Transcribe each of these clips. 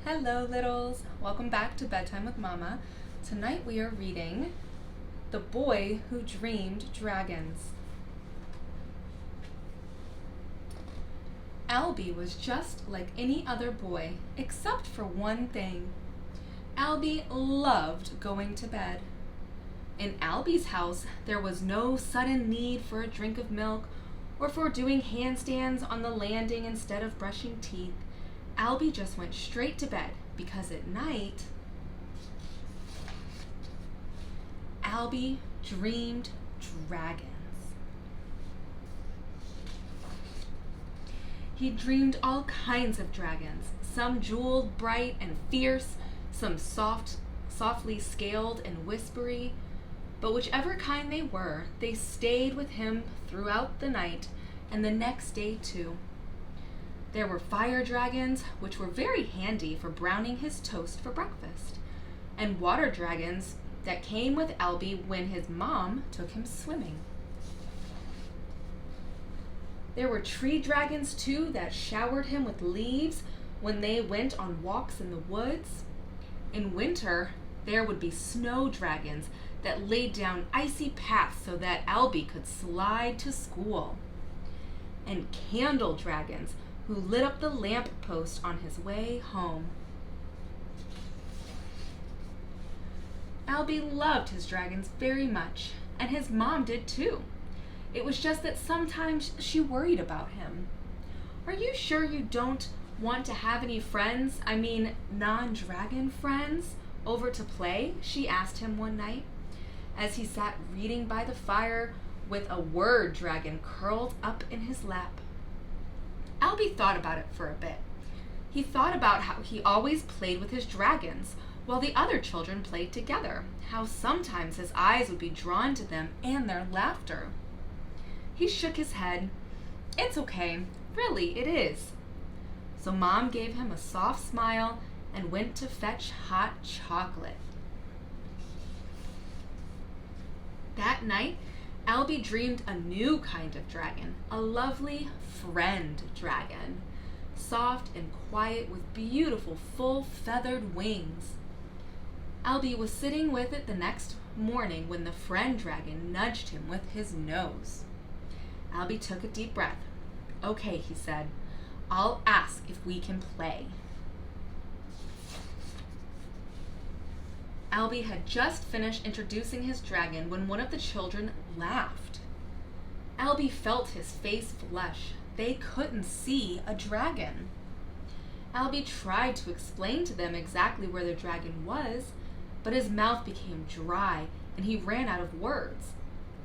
Hello, littles. Welcome back to Bedtime with Mama. Tonight we are reading The Boy Who Dreamed Dragons. Albie was just like any other boy, except for one thing. Albie loved going to bed. In Albie's house, there was no sudden need for a drink of milk or for doing handstands on the landing instead of brushing teeth. Albie just went straight to bed because at night, Albie dreamed dragons. He dreamed all kinds of dragons, some jeweled, bright, and fierce, some softly scaled and whispery. But whichever kind they were, they stayed with him throughout the night and the next day too. There were fire dragons, which were very handy for browning his toast for breakfast, and water dragons that came with Albie when his mom took him swimming. There were tree dragons, too, that showered him with leaves when they went on walks in the woods. In winter, there would be snow dragons that laid down icy paths so that Albie could slide to school. And candle dragons who lit up the lamp post on his way home. Albie loved his dragons very much, and his mom did too. It was just that sometimes she worried about him. "Are you sure you don't want to have any friends, non-dragon friends, over to play?" she asked him one night, as he sat reading by the fire with a word dragon curled up in his lap. Albie thought about it for a bit. He thought about how he always played with his dragons while the other children played together, how sometimes his eyes would be drawn to them and their laughter. He shook his head. "It's okay. Really, it is." So Mom gave him a soft smile and went to fetch hot chocolate. That night, Albie dreamed a new kind of dragon, a lovely friend dragon, soft and quiet with beautiful full feathered wings. Albie was sitting with it the next morning when the friend dragon nudged him with his nose. Albie took a deep breath. "Okay," he said, "I'll ask if we can play." Albie had just finished introducing his dragon when one of the children laughed. Albie felt his face flush. They couldn't see a dragon. Albie tried to explain to them exactly where the dragon was, but his mouth became dry and he ran out of words.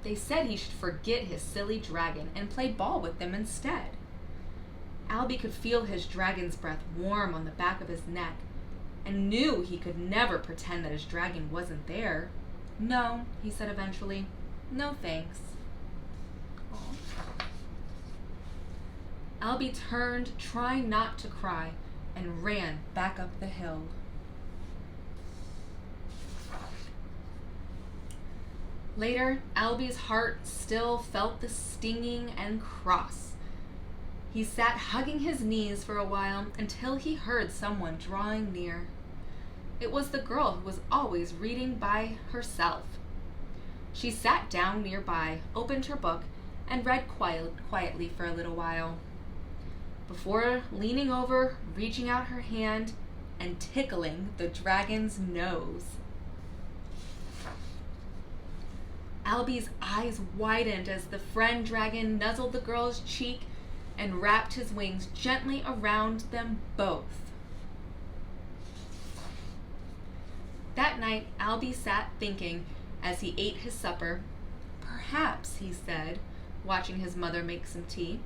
They said he should forget his silly dragon and play ball with them instead. Albie could feel his dragon's breath warm on the back of his neck and knew he could never pretend that his dragon wasn't there. "No," he said eventually. "No thanks." Albie turned, trying not to cry, and ran back up the hill. Later, Albie's heart still felt the stinging and cross. He sat hugging his knees for a while until he heard someone drawing near. It was the girl who was always reading by herself. She sat down nearby, opened her book, and read quietly for a little while, before leaning over, reaching out her hand, and tickling the dragon's nose. Albie's eyes widened as the friend dragon nuzzled the girl's cheek and wrapped his wings gently around them both. That night, Albie sat thinking as he ate his supper. "Perhaps," he said, watching his mother make some tea,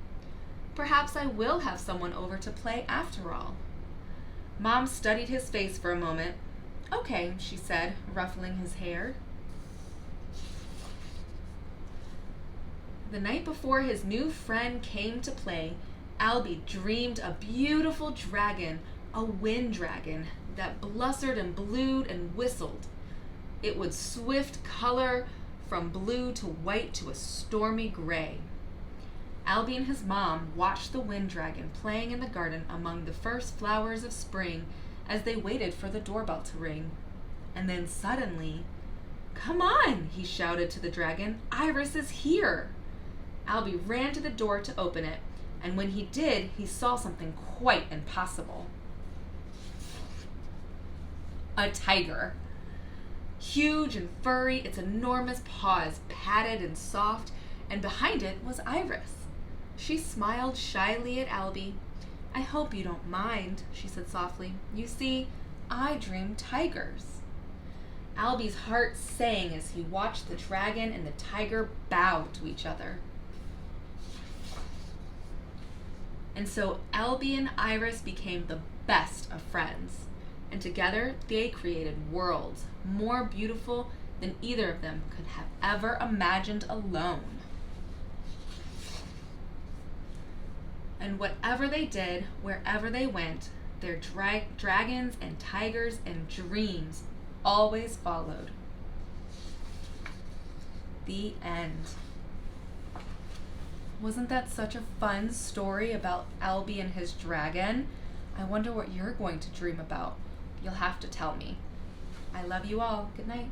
"perhaps I will have someone over to play after all." Mom studied his face for a moment. "Okay," she said, ruffling his hair. The night before his new friend came to play, Albie dreamed a beautiful dragon, a wind dragon, that blustered and blued and whistled. It would swift color from blue to white to a stormy gray. Albie and his mom watched the wind dragon playing in the garden among the first flowers of spring as they waited for the doorbell to ring. And then suddenly, "Come on," he shouted to the dragon. "Iris is here." Albie ran to the door to open it, and when he did, he saw something quite impossible. A tiger. Huge and furry, its enormous paws padded and soft, and behind it was Iris. She smiled shyly at Albie. "I hope you don't mind," she said softly. "You see, I dream tigers." Albie's heart sang as he watched the dragon and the tiger bow to each other. And so Albie and Iris became the best of friends, and together they created worlds more beautiful than either of them could have ever imagined alone. And whatever they did, wherever they went, their dragons and tigers and dreams always followed. The end. Wasn't that such a fun story about Albie and his dragon? I wonder what you're going to dream about. You'll have to tell me. I love you all. Good night.